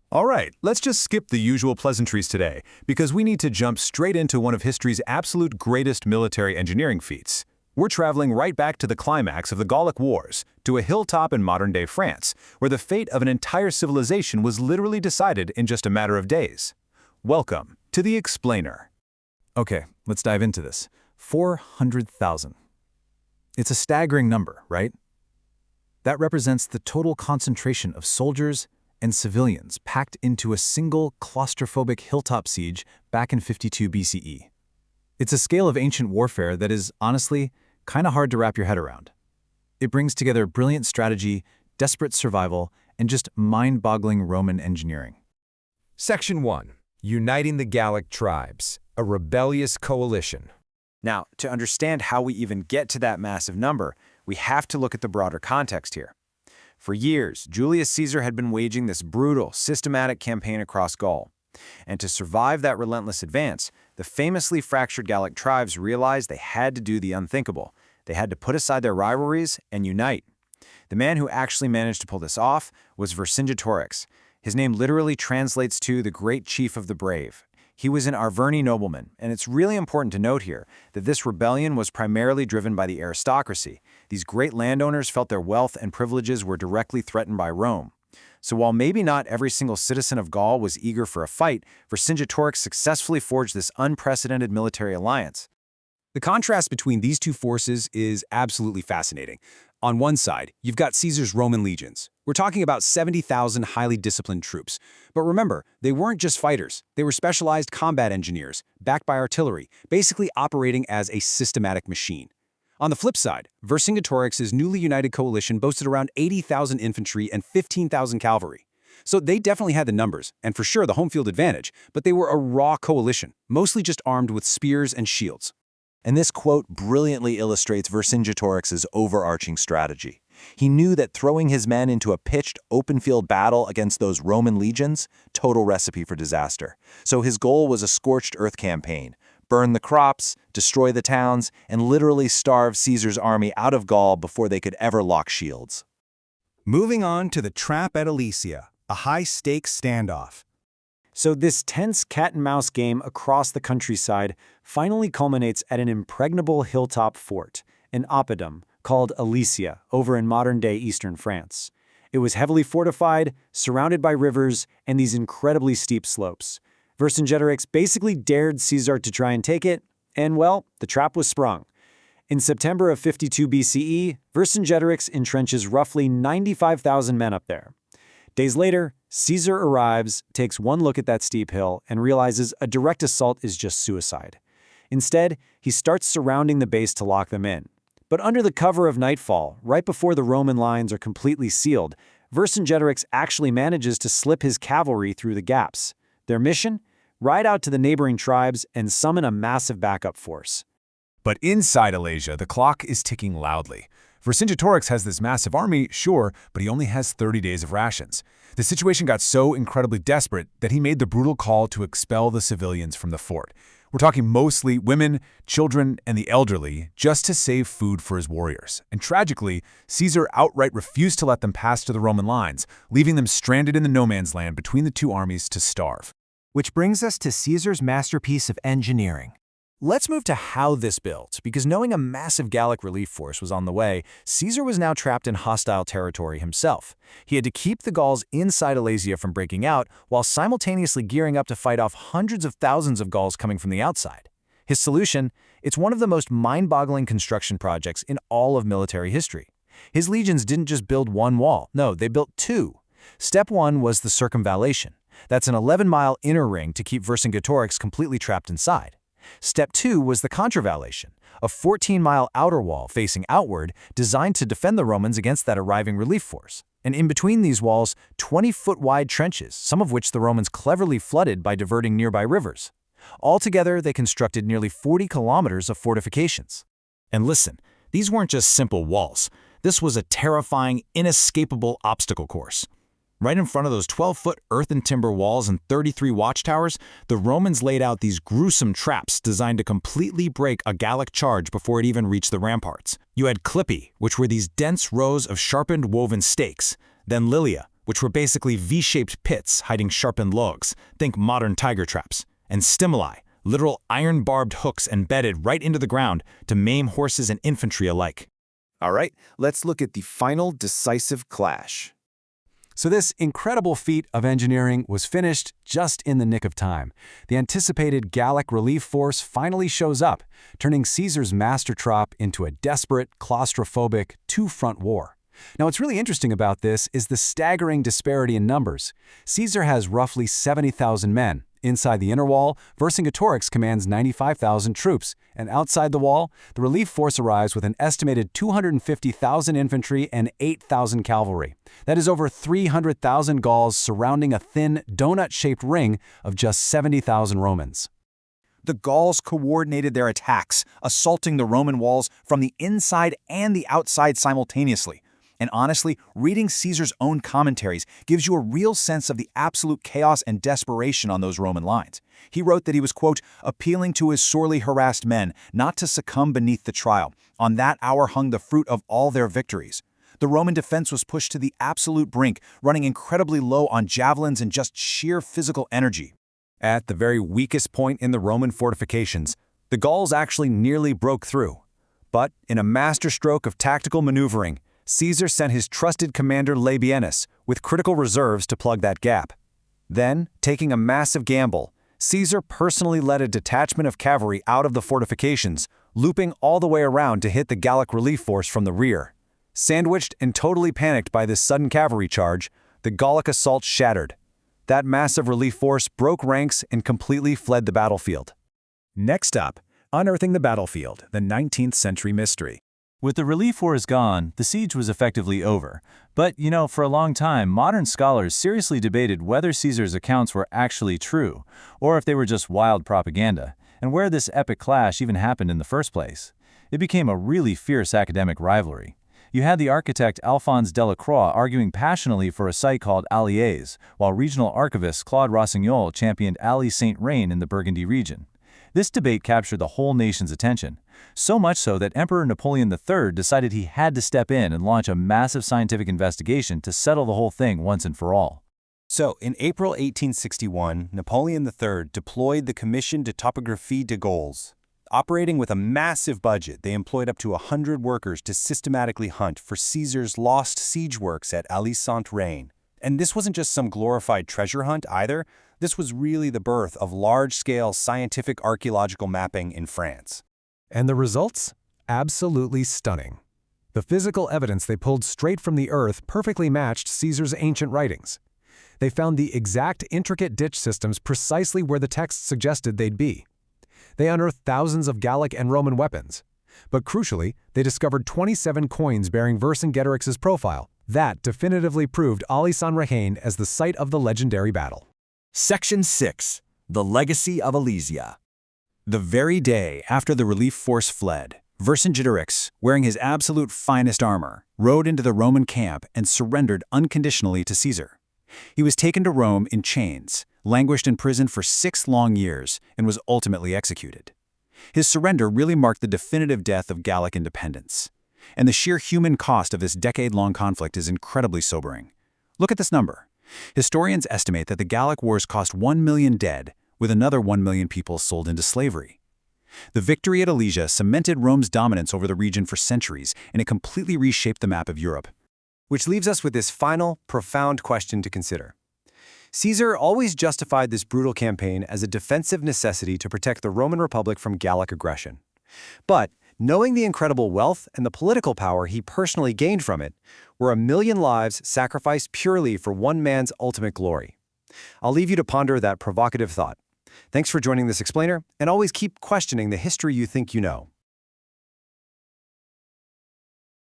All right, let's just skip the usual pleasantries today, because we need to jump straight into one of history's absolute greatest military engineering feats. We're traveling right back to the climax of the Gallic Wars, to a hilltop in modern-day France, where the fate of an entire civilization was literally decided in just a matter of days. Welcome to the Explainer. Okay, let's dive into this. 400,000. It's a staggering number, right? That represents the total concentration of soldiers and civilians packed into a single claustrophobic hilltop siege back in 52 BCE. It's a scale of ancient warfare that is, honestly, kind of hard to wrap your head around. It brings together brilliant strategy, desperate survival, and just mind-boggling Roman engineering. Section 1. Uniting the Gallic tribes, a rebellious coalition. Now, to understand how we even get to that massive number, we have to look at the broader context here. For years, Julius Caesar had been waging this brutal, systematic campaign across Gaul. And to survive that relentless advance, the famously fractured Gallic tribes realized they had to do the unthinkable. They had to put aside their rivalries and unite. The man who actually managed to pull this off was Vercingetorix. His name literally translates to the Great Chief of the Brave. He was an Arverni nobleman, and it's really important to note here that this rebellion was primarily driven by the aristocracy. These great landowners felt their wealth and privileges were directly threatened by Rome. So while maybe not every single citizen of Gaul was eager for a fight, Vercingetorix successfully forged this unprecedented military alliance. The contrast between these two forces is absolutely fascinating. On one side, you've got Caesar's Roman legions. We're talking about 70,000 highly disciplined troops. But remember, they weren't just fighters. They were specialized combat engineers, backed by artillery, basically operating as a systematic machine. On the flip side, Vercingetorix's newly united coalition boasted around 80,000 infantry and 15,000 cavalry. So they definitely had the numbers, and for sure the home field advantage, but they were a raw coalition, mostly just armed with spears and shields. And this quote brilliantly illustrates Vercingetorix's overarching strategy. He knew that throwing his men into a pitched, open-field battle against those Roman legions, total recipe for disaster. So his goal was a scorched earth campaign. Burn the crops, destroy the towns, and literally starve Caesar's army out of Gaul before they could ever lock shields. Moving on to the trap at Alesia, a high-stakes standoff. So this tense cat-and-mouse game across the countryside finally culminates at an impregnable hilltop fort, an oppidum, called Alesia, over in modern-day eastern France. It was heavily fortified, surrounded by rivers, and these incredibly steep slopes. Vercingetorix basically dared Caesar to try and take it, and well, the trap was sprung. In September of 52 BCE, Vercingetorix entrenches roughly 95,000 men up there. Days later, Caesar arrives, takes one look at that steep hill, and realizes a direct assault is just suicide. Instead, he starts surrounding the base to lock them in. But under the cover of nightfall, right before the Roman lines are completely sealed, Vercingetorix actually manages to slip his cavalry through the gaps. Their mission? Ride out to the neighboring tribes and summon a massive backup force. But inside Alesia, the clock is ticking loudly. Vercingetorix has this massive army, sure, but he only has 30 days of rations. The situation got so incredibly desperate that he made the brutal call to expel the civilians from the fort. We're talking mostly women, children, and the elderly, just to save food for his warriors. And tragically, Caesar outright refused to let them pass to the Roman lines, leaving them stranded in the no-man's land between the two armies to starve. Which brings us to Caesar's masterpiece of engineering. Let's move to how this built, because knowing a massive Gallic relief force was on the way, Caesar was now trapped in hostile territory himself. He had to keep the Gauls inside Alesia from breaking out, while simultaneously gearing up to fight off hundreds of thousands of Gauls coming from the outside. His solution? It's one of the most mind-boggling construction projects in all of military history. His legions didn't just build one wall, no, they built two. Step one was the circumvallation. That's an 11-mile inner ring to keep Vercingetorix completely trapped inside. Step 2 was the contravallation, a 14-mile outer wall facing outward designed to defend the Romans against that arriving relief force. And in between these walls, 20-foot-wide trenches, some of which the Romans cleverly flooded by diverting nearby rivers. Altogether, they constructed nearly 40 kilometers of fortifications. And listen, these weren't just simple walls. This was a terrifying, inescapable obstacle course. Right in front of those 12-foot earth and timber walls and 33 watchtowers, the Romans laid out these gruesome traps designed to completely break a Gallic charge before it even reached the ramparts. You had clippi, which were these dense rows of sharpened woven stakes, then lilia, which were basically V-shaped pits hiding sharpened logs, think modern tiger traps, and stimuli, literal iron-barbed hooks embedded right into the ground to maim horses and infantry alike. All right, let's look at the final decisive clash. So this incredible feat of engineering was finished just in the nick of time. The anticipated Gallic relief force finally shows up, turning Caesar's master trop into a desperate, claustrophobic, two-front war. Now, what's really interesting about this is the staggering disparity in numbers. Caesar has roughly 70,000 men. Inside the inner wall, Vercingetorix commands 95,000 troops, and outside the wall, the relief force arrives with an estimated 250,000 infantry and 8,000 cavalry. That is over 300,000 Gauls surrounding a thin, donut-shaped ring of just 70,000 Romans. The Gauls coordinated their attacks, assaulting the Roman walls from the inside and the outside simultaneously. And honestly, reading Caesar's own commentaries gives you a real sense of the absolute chaos and desperation on those Roman lines. He wrote that he was, quote, appealing to his sorely harassed men not to succumb beneath the trial. On that hour hung the fruit of all their victories. The Roman defense was pushed to the absolute brink, running incredibly low on javelins and just sheer physical energy. At the very weakest point in the Roman fortifications, the Gauls actually nearly broke through. But in a masterstroke of tactical maneuvering, Caesar sent his trusted commander Labienus with critical reserves to plug that gap. Then, taking a massive gamble, Caesar personally led a detachment of cavalry out of the fortifications, looping all the way around to hit the Gallic relief force from the rear. Sandwiched and totally panicked by this sudden cavalry charge, the Gallic assault shattered. That massive relief force broke ranks and completely fled the battlefield. Next up, unearthing the battlefield, the 19th century mystery. With the relief wars gone, the siege was effectively over. But, for a long time, modern scholars seriously debated whether Caesar's accounts were actually true, or if they were just wild propaganda, and where this epic clash even happened in the first place. It became a really fierce academic rivalry. You had the architect Alphonse Delacroix arguing passionately for a site called Aliers, while regional archivist Claude Rossignol championed Allie Saint-Reine in the Burgundy region. This debate captured the whole nation's attention, so much so that Emperor Napoleon III decided he had to step in and launch a massive scientific investigation to settle the whole thing once and for all. So, in April 1861, Napoleon III deployed the Commission de Topographie de Gauls. Operating with a massive budget, they employed up to 100 workers to systematically hunt for Caesar's lost siege works at Allie Saint-Reine. And this wasn't just some glorified treasure hunt either. This was really the birth of large-scale scientific archaeological mapping in France. And the results? Absolutely stunning. The physical evidence they pulled straight from the earth perfectly matched Caesar's ancient writings. They found the exact intricate ditch systems precisely where the texts suggested they'd be. They unearthed thousands of Gallic and Roman weapons. But crucially, they discovered 27 coins bearing Vercingetorix's profile. That definitively proved Allie Saint-Reine as the site of the legendary battle. Section 6. The Legacy of Alesia. The very day after the relief force fled, Vercingetorix, wearing his absolute finest armor, rode into the Roman camp and surrendered unconditionally to Caesar. He was taken to Rome in chains, languished in prison for 6 long years, and was ultimately executed. His surrender really marked the definitive death of Gallic independence. And the sheer human cost of this decade-long conflict is incredibly sobering. Look at this number. Historians estimate that the Gallic Wars cost 1 million dead, with another 1 million people sold into slavery. The victory at Alesia cemented Rome's dominance over the region for centuries, and it completely reshaped the map of Europe. Which leaves us with this final, profound question to consider. Caesar always justified this brutal campaign as a defensive necessity to protect the Roman Republic from Gallic aggression. But, knowing the incredible wealth and the political power he personally gained from it, were 1 million lives sacrificed purely for one man's ultimate glory? I'll leave you to ponder that provocative thought. Thanks for joining this explainer, and always keep questioning the history you think you know.